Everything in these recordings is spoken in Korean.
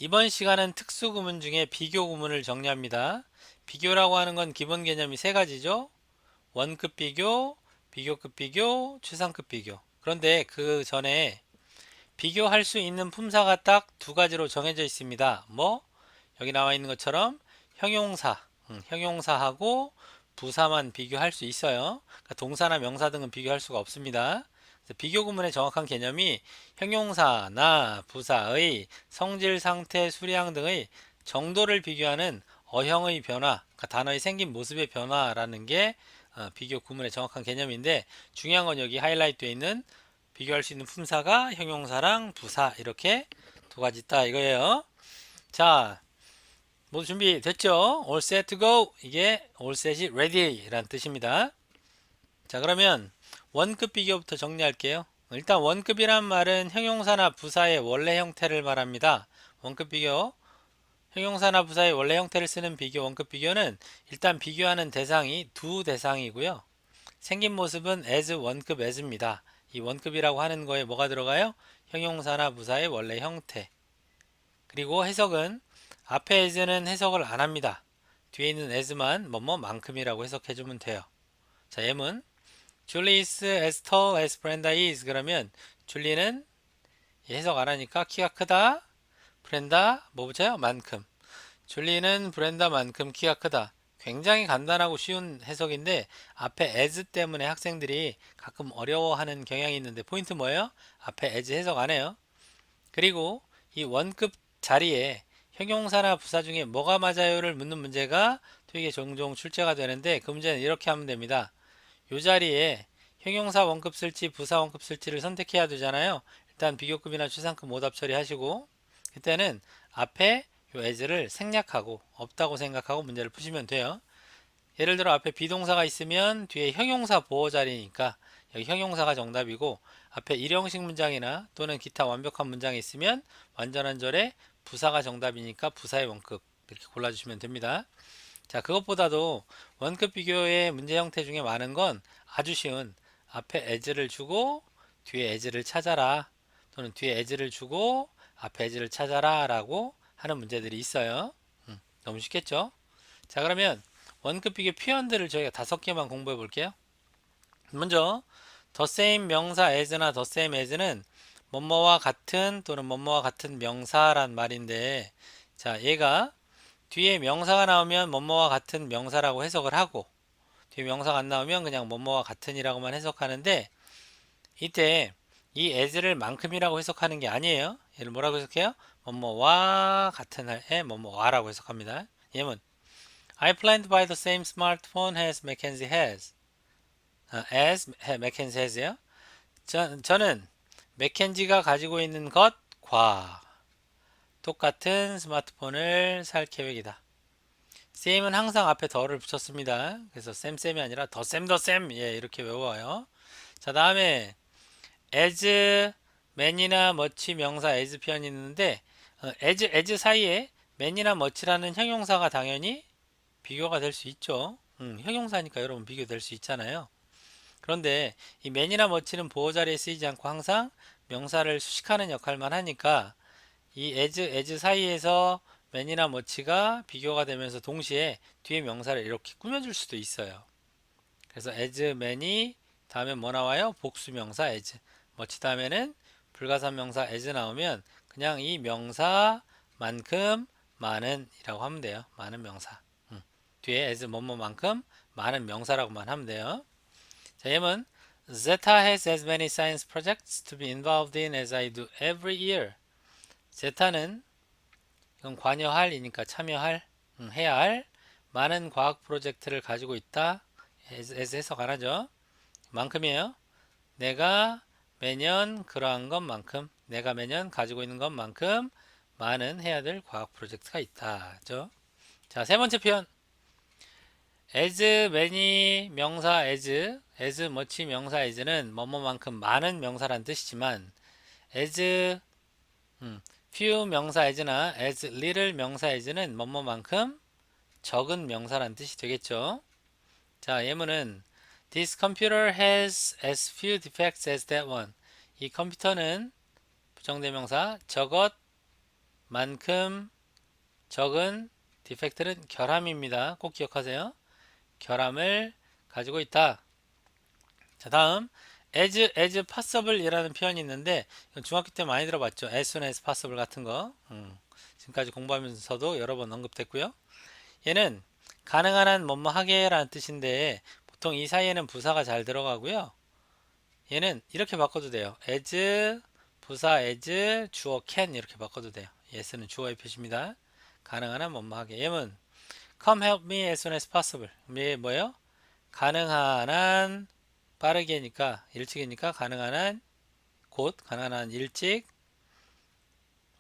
이번 시간은 특수구문 중에 비교구문을 정리합니다. 비교라고 하는 건 기본 개념이 세 가지죠. 원급 비교, 비교급 비교, 추상급 비교. 그런데 그 전에 비교할 수 있는 품사가 딱 두 가지로 정해져 있습니다. 뭐? 여기 나와 있는 것처럼 형용사, 형용사하고 부사만 비교할 수 있어요. 그러니까 동사나 명사 등은 비교할 수가 없습니다. 비교 구문의 정확한 개념이 형용사나 부사의 성질, 상태, 수량 등의 정도를 비교하는 어형의 변화, 그러니까 단어의 생긴 모습의 변화라는 게 비교 구문의 정확한 개념인데, 중요한 건 여기 하이라이트 되어 있는 비교할 수 있는 품사가 형용사랑 부사 이렇게 두 가지 있다 이거예요. 자, 모두 준비됐죠? All set to go. 이게 all set이 ready 라는 뜻입니다. 자, 그러면 원급 비교부터 정리할게요. 일단 원급이란 말은 형용사나 부사의 원래 형태를 말합니다. 원급 비교, 형용사나 부사의 원래 형태를 쓰는 비교, 원급 비교는 일단 비교하는 대상이 두 대상이고요. 생긴 모습은 as 원급 as입니다. 이 원급이라고 하는 거에 뭐가 들어가요? 형용사나 부사의 원래 형태. 그리고 해석은 앞에 as는 해석을 안 합니다. 뒤에 있는 as만 뭐뭐만큼이라고 해석해주면 돼요. 자, 예문 Julie is as tall as Brenda is. 그러면 줄리는 해석 안 하니까 키가 크다. 브렌다 뭐 붙여요? 만큼. 줄리는 브렌다만큼 키가 크다. 굉장히 간단하고 쉬운 해석인데 앞에 as 때문에 학생들이 가끔 어려워하는 경향이 있는데 포인트 뭐예요? 앞에 as 해석 안 해요. 그리고 이 원급 자리에 형용사나 부사 중에 뭐가 맞아요를 묻는 문제가 되게 종종 출제가 되는데 그 문제는 이렇게 하면 됩니다. 이 자리에 형용사 원급 쓸지 부사 원급 쓸지를 선택해야 되잖아요. 일단 비교급이나 추상급 오답 처리하시고 그때는 앞에 요 as를 생략하고 없다고 생각하고 문제를 푸시면 돼요. 예를 들어 앞에 비동사가 있으면 뒤에 형용사 보호 자리니까 여기 형용사가 정답이고 앞에 일형식 문장이나 또는 기타 완벽한 문장이 있으면 완전한 절에 부사가 정답이니까 부사의 원급 이렇게 골라주시면 됩니다. 자, 그것보다도 원급 비교의 문제 형태 중에 많은 건 아주 쉬운 앞에 as를 주고 뒤에 as를 찾아라 또는 뒤에 as를 주고 앞에 as를 찾아라 라고 하는 문제들이 있어요. 너무 쉽겠죠? 자, 그러면 원급 비교 표현들을 저희가 5개만 공부해 볼게요. 먼저 the same 명사 as나 the same as는 뭐뭐와 같은 또는 뭐뭐와 같은 명사란 말인데, 자, 얘가 뒤에 명사가 나오면 뭐뭐와 같은 명사라고 해석을 하고 뒤에 명사가 안 나오면 그냥 뭐뭐와 같은이라고만 해석하는데, 이때 이 as를 만큼이라고 해석하는 게 아니에요. 얘를 뭐라고 해석해요? 뭐뭐와 같은 에 뭐뭐와라고 해석합니다. 예문 I planned to buy the same smartphone as Mackenzie has. as Mackenzie has요. 저는 맥켄지가 가지고 있는 것과 똑같은 스마트폰을 살 계획이다. 쌤은 항상 앞에 더를 붙였습니다. 그래서 쌤이 아니라 더쌤 예, 이렇게 외워요. 자, 다음에 as man이나 much 명사 as 표현이 있는데 as 사이에 man이나 much라는 형용사가 당연히 비교가 될 수 있죠. 형용사니까 여러분 비교될 수 있잖아요. 그런데 이 man이나 much는 보호 자리에 쓰이지 않고 항상 명사를 수식하는 역할만 하니까 이 as 사이에서 man이나 much가 비교가 되면서 동시에 뒤에 명사를 이렇게 꾸며줄 수도 있어요. 그래서 as many 다음에 뭐 나와요? 복수명사 as. much 다음에는 불가사명사 as 나오면 그냥 이 명사만큼 많은이라고 하면 돼요. 많은 명사. 뒤에 as 뭐뭐만큼 많은 명사라고만 하면 돼요. 자, 예문 Zeta has as many science projects to be involved in as I do every year. 제타는 이건 관여할이니까 참여할, 해야 할 많은 과학 프로젝트를 가지고 있다. as 해석 안 하죠. 만큼이에요. 내가 매년 그러한 것만큼, 내가 매년 가지고 있는 것만큼 많은 해야 될 과학 프로젝트가 있다. 죠. 자, 세 번째 표현. as many 명사 as much 명사 as는 뭐뭐만큼 많은 명사란 뜻이지만 as few 명사 as나 as little 명사 as는 뭐뭐만큼 적은 명사란 뜻이 되겠죠. 자, 예문은 This computer has as few defects as that one. 이 컴퓨터는 부정대명사 만큼 적은 디펙트는 결함입니다. 꼭 기억하세요. 결함을 가지고 있다. 자, 다음 as possible 이라는 표현이 있는데 이건 중학교 때 많이 들어봤죠. as soon as possible 같은 거. 지금까지 공부하면서도 여러 번 언급됐고요. 얘는 가능한 한 뭐뭐 하게 라는 뜻인데 보통 이 사이에는 부사가 잘 들어가고요. 얘는 이렇게 바꿔도 돼요. as 부사 as 주어 can 이렇게 바꿔도 돼요. yes는 주어의 표시입니다. 가능한 한 뭐뭐 하게. 얘는 come help me as soon as possible. 얘 뭐예요? 가능한 한 빠르게니까 일찍이니까 가능한 한 곧 가능한 한 일찍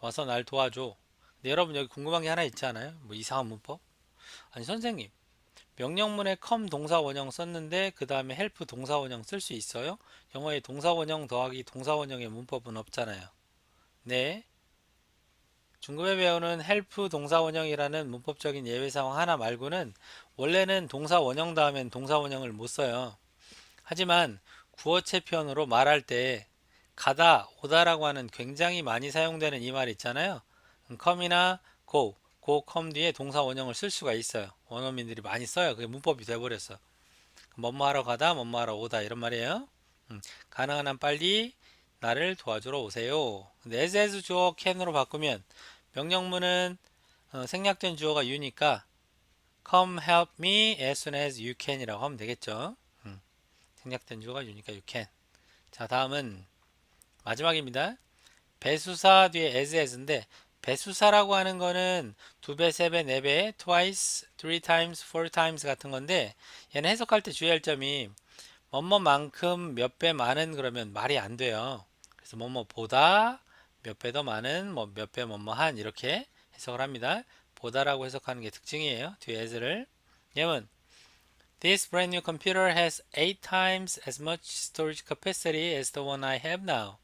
와서 날 도와줘. 근데 여러분 여기 궁금한 게 하나 있지 않아요? 뭐 이상한 문법? 아니 선생님 명령문에 come 동사 원형 썼는데 그 다음에 help 동사 원형 쓸 수 있어요? 영어에 동사 원형 더하기 동사 원형의 문법은 없잖아요. 네. 중급에 배우는 help 동사 원형이라는 문법적인 예외 상황 하나 말고는 원래는 동사 원형 다음엔 동사 원형을 못 써요. 하지만 구어체 표현으로 말할 때 가다, 오다라고 하는 굉장히 많이 사용되는 이 말 있잖아요. come이나 go, come 뒤에 동사 원형을 쓸 수가 있어요. 원어민들이 많이 써요. 그게 문법이 돼버렸어. 뭐뭐 하러 가다, 뭐뭐 하러 오다 이런 말이에요. 가능한 한 빨리 나를 도와주러 오세요. 근데 as 주어 can으로 바꾸면 명령문은 생략된 주어가 you니까 come help me as soon as you can 이라고 하면 되겠죠. 생략된 주어가 you니까 you can. 자, 다음은 마지막입니다. 배수사 뒤에 as인데 배수사라고 하는 거는 두 배, 세 배, 네 배, twice, three times, four times 같은 건데 얘는 해석할 때 주의할 점이 뭐뭐만큼 몇 배 많은 그러면 말이 안 돼요. 그래서 뭐뭐보다 몇 배 더 많은 뭐 몇 배 뭐뭐한 이렇게 해석을 합니다. 보다라고 해석하는 게 특징이에요. 뒤에 as를. 예문 This brand new computer has 8 times as much storage capacity as the one I have now.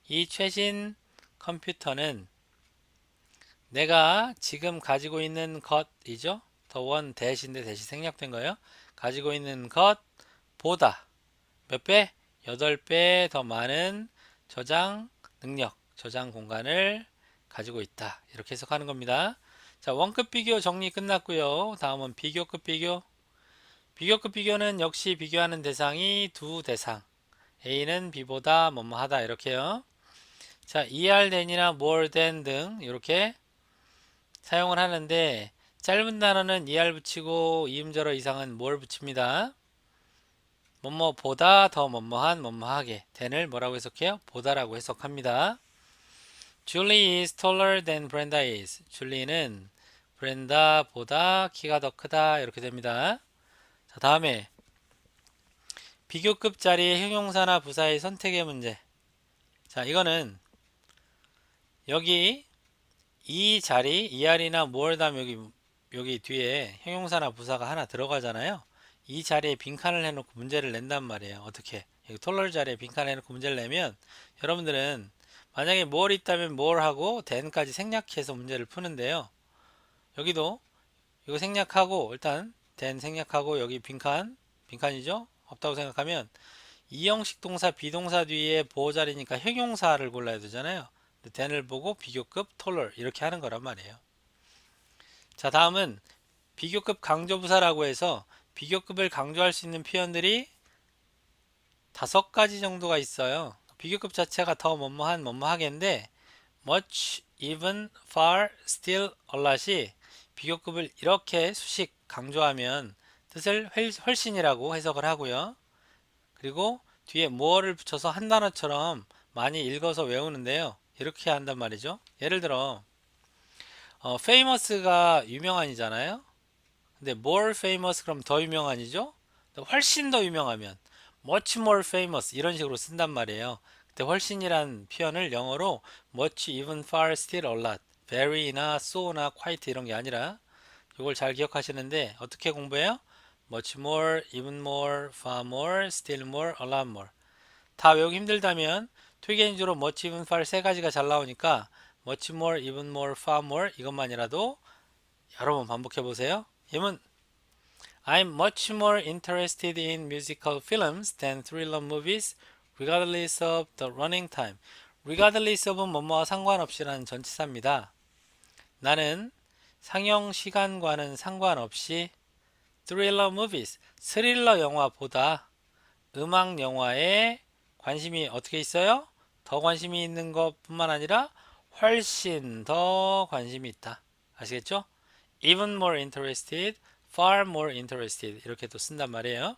이 최신 컴퓨터는 내가 지금 가지고 있는 것이죠. the one 대신데 대시 생략된 거예요. 가지고 있는 것보다 몇 배? 8배 더 많은 저장 능력, 저장 공간을 가지고 있다. 이렇게 해석하는 겁니다. 자, 원급 비교 정리 끝났고요. 다음은 비교급 비교. 비교급 비교는 역시 비교하는 대상이 두 대상. A는 B보다 뭐뭐하다 이렇게요. 자, ER than이나 more than 등 이렇게 사용을 하는데 짧은 단어는 ER 붙이고 이음절어 이상은 more 붙입니다. 뭐뭐보다 더 뭐뭐한 뭐뭐하게 than을 뭐라고 해석해요? 보다라고 해석합니다. Julie is taller than Brenda is. 줄리는 브렌다보다 키가 더 크다 이렇게 됩니다. 자, 다음에 비교급 자리의 형용사나 부사의 선택의 문제. 자, 이거는 여기 이 자리, ER이나 more 다음 여기 뒤에 형용사나 부사가 하나 들어가잖아요. 이 자리에 빈칸을 해놓고 문제를 낸단 말이에요. 어떻게? 여기 톨럴 자리에 빈칸을 해놓고 문제를 내면 여러분들은 만약에 more 있다면 more 하고 then까지 생략해서 문제를 푸는데요. 여기도 이거 생략하고 일단 then 생략하고 여기 빈칸이죠? 없다고 생각하면 이형식 동사 비동사 뒤에 보호 자리니까 형용사를 골라야 되잖아요. then을 보고 비교급 톨럴 이렇게 하는 거란 말이에요. 자, 다음은 비교급 강조부사라고 해서 비교급을 강조할 수 있는 표현들이 5가지 정도가 있어요. 비교급 자체가 더 뭐뭐한 뭐뭐하겠는데 much, even, far, still, a lot이 비교급을 이렇게 수식 강조하면 뜻을 훨씬이라고 해석을 하고요. 그리고 뒤에 more를 붙여서 한 단어처럼 많이 읽어서 외우는데요. 이렇게 한단 말이죠. 예를 들어 famous가 유명한이잖아요. 근데 more famous 그럼 더 유명한이죠? 훨씬 더 유명하면 much more famous 이런 식으로 쓴단 말이에요. 그때 훨씬이란 표현을 영어로 much, even, far, still, a lot, very나 so나 quite 이런 게 아니라 이걸 잘 기억하시는데 어떻게 공부해요? much more, even more, far more, still more, a lot more. 다 외우기 힘들다면推荐주로 much, even, far 세 가지가 잘 나오니까 much more, even more, far more 이것만이라도 여러 번 반복해 보세요. 예문 I'm much more interested in musical films than thriller movies regardless of the running time. regardless of은 뭐뭐와 상관없이라는 전치사입니다. 나는 상영 시간과는 상관없이 thriller movies, 스릴러 영화보다 음악 영화에 관심이 어떻게 있어요? 더 관심이 있는 것뿐만 아니라 훨씬 더 관심이 있다. 아시겠죠? even more interested, far more interested 이렇게 또 쓴단 말이에요.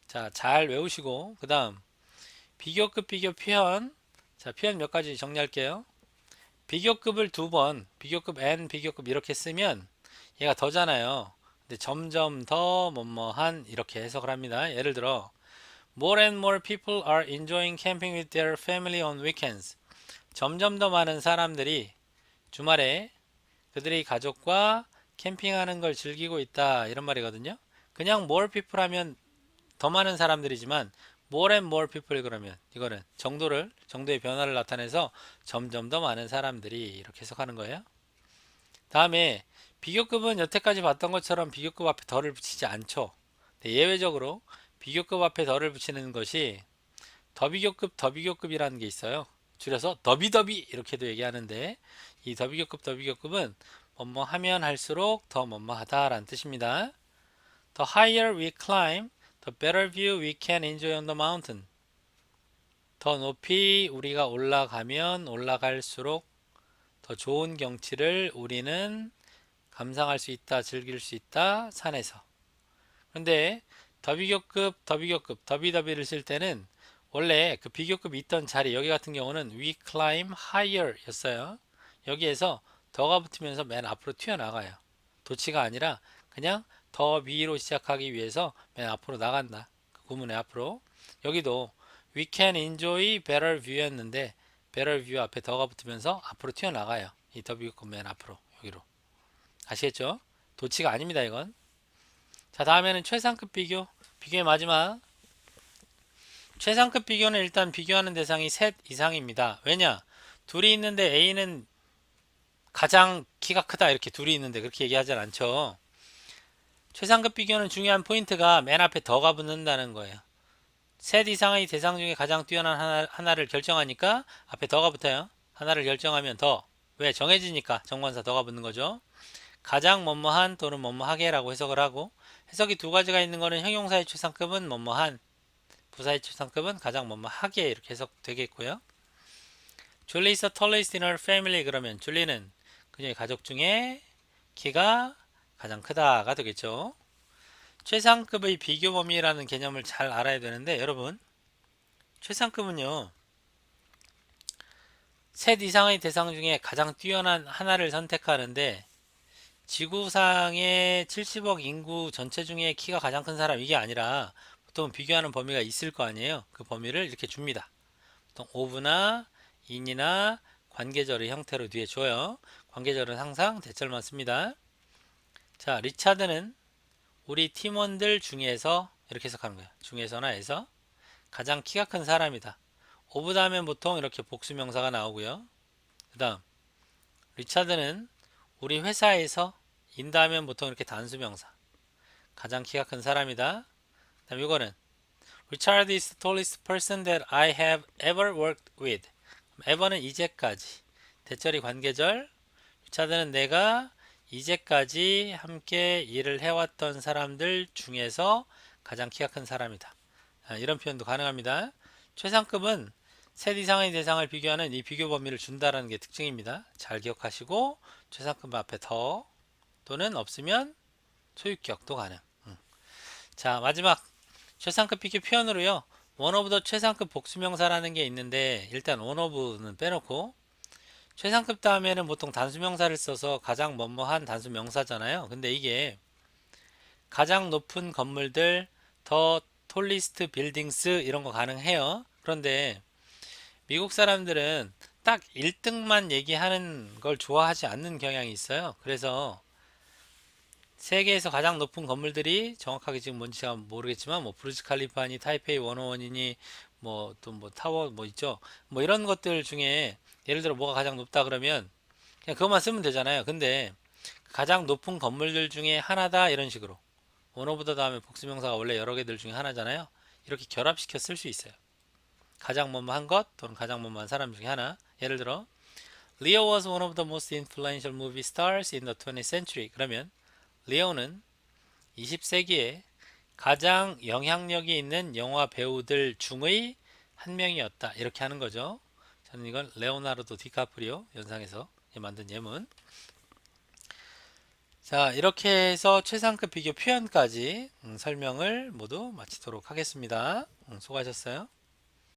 자, 잘 외우시고 그 다음 비교급 비교 표현. 자, 표현 몇 가지 정리할게요. 비교급을 두 번, 비교급 n, 비교급 이렇게 쓰면 얘가 더잖아요. 근데 점점 더 뭐뭐한 이렇게 해석을 합니다. 예를 들어 More and more people are enjoying camping with their family on weekends. 점점 더 많은 사람들이 주말에 그들의 가족과 캠핑하는 걸 즐기고 있다 이런 말이거든요. 그냥 more people 하면 더 많은 사람들이지만 more and more people 그러면 이거는 정도의 변화를 나타내서 점점 더 많은 사람들이 이렇게 해석하는 거예요. 다음에 비교급은 여태까지 봤던 것처럼 비교급 앞에 덜을 붙이지 않죠. 예외적으로 비교급 앞에 덜을 붙이는 것이 더비교급 더비교급이라는 게 있어요. 줄여서 더비더비 이렇게도 얘기하는데 이 더비교급은 뭐뭐 하면 할수록 더 뭐뭐하다라는 뜻입니다. The higher we climb, the better view we can enjoy on the mountain. 더 높이 우리가 올라가면 올라갈수록 더 좋은 경치를 우리는 감상할 수 있다, 즐길 수 있다, 산에서. 그런데 더비더비를 쓸 때는 원래 그 비교급이 있던 자리, 여기 같은 경우는 we climb higher 였어요. 여기에서 더가 붙으면서 맨 앞으로 튀어나가요. 도치가 아니라 그냥 더 위로 시작하기 위해서 맨 앞으로 나간다. 그 구문의 앞으로. 여기도 we can enjoy better view였는데 better view 앞에 더가 붙으면서 앞으로 튀어나가요. 이 더 비교급 맨 앞으로 여기로. 아시겠죠? 도치가 아닙니다, 이건. 자, 다음에는 최상급 비교. 비교의 마지막. 최상급 비교는 일단 비교하는 대상이 셋 이상입니다. 왜냐? 둘이 있는데 A는 가장 키가 크다 이렇게 둘이 있는데 그렇게 얘기하지 않죠. 최상급 비교는 중요한 포인트가 맨 앞에 더가 붙는다는 거예요. 셋 이상의 대상 중에 가장 뛰어난 하나를 결정하니까 앞에 더가 붙어요. 하나를 결정하면 더. 왜? 정해지니까 정관사 더가 붙는 거죠. 가장 뭐뭐한 또는 뭐뭐하게라고 해석을 하고 해석이 두 가지가 있는 거는 형용사의 최상급은 뭐뭐한, 부사의 최상급은 가장 뭐뭐하게 이렇게 해석되겠고요. Julie is the tallest in her family 그러면 줄리는 그녀의 가족 중에 키가 가장 크다가 되겠죠. 최상급의 비교 범위라는 개념을 잘 알아야 되는데 여러분 최상급은요 셋 이상의 대상 중에 가장 뛰어난 하나를 선택하는데 지구상의 70억 인구 전체 중에 키가 가장 큰 사람 이게 아니라 보통 비교하는 범위가 있을 거 아니에요. 그 범위를 이렇게 줍니다. 보통 of나 in이나 관계절의 형태로 뒤에 줘요. 관계절은 항상 대절만 씁니다. 자, 리차드는 우리 팀원들 중에서 이렇게 해석하는 거예요. 중에서나 해서 가장 키가 큰 사람이다. 오브 다음엔 보통 이렇게 복수명사가 나오고요. 그 다음 리차드는 우리 회사에서 인 다음엔 보통 이렇게 단수명사 가장 키가 큰 사람이다. 그 다음 이거는 Richard is the tallest person that I have ever worked with. ever는 이제까지 대절이 관계절. 리차드는 내가 이제까지 함께 일을 해왔던 사람들 중에서 가장 키가 큰 사람이다. 이런 표현도 가능합니다. 최상급은 셋 이상의 대상을 비교하는 이 비교 범위를 준다라는 게 특징입니다. 잘 기억하시고 최상급 앞에 더 또는 없으면 소유격도 가능. 자, 마지막 최상급 비교 표현으로요. 원 오브 더 최상급 복수명사라는 게 있는데 일단 원 오브는 빼놓고 최상급 다음에는 보통 단수명사를 써서 가장 뭐뭐한 단수명사잖아요. 근데 이게 가장 높은 건물들, 더 톨리스트 빌딩스 이런 거 가능해요. 그런데 미국 사람들은 딱 1등만 얘기하는 걸 좋아하지 않는 경향이 있어요. 그래서 세계에서 가장 높은 건물들이 정확하게 지금 뭔지 제가 모르겠지만 뭐 브루즈 칼리파니 타이페이 101이니 뭐 또 뭐 타워 뭐 있죠. 뭐 이런 것들 중에 예를 들어 뭐가 가장 높다 그러면 그냥 그것만 쓰면 되잖아요. 근데 가장 높은 건물들 중에 하나다 이런 식으로 원 오브 더 다음에 복수명사가 원래 여러 개들 중에 하나잖아요. 이렇게 결합시켜 쓸 수 있어요. 가장 뭐뭐한 것 또는 가장 뭐뭐한 사람 중에 하나. 예를 들어 Leo was one of the most influential movie stars in the 20th century. 그러면 리오는 20세기에 가장 영향력이 있는 영화 배우들 중의 한 명이었다. 이렇게 하는 거죠. 저는 이건 레오나르도 디카프리오 연상에서 만든 예문. 자, 이렇게 해서 최상급 비교 표현까지 설명을 모두 마치도록 하겠습니다. 수고하셨어요.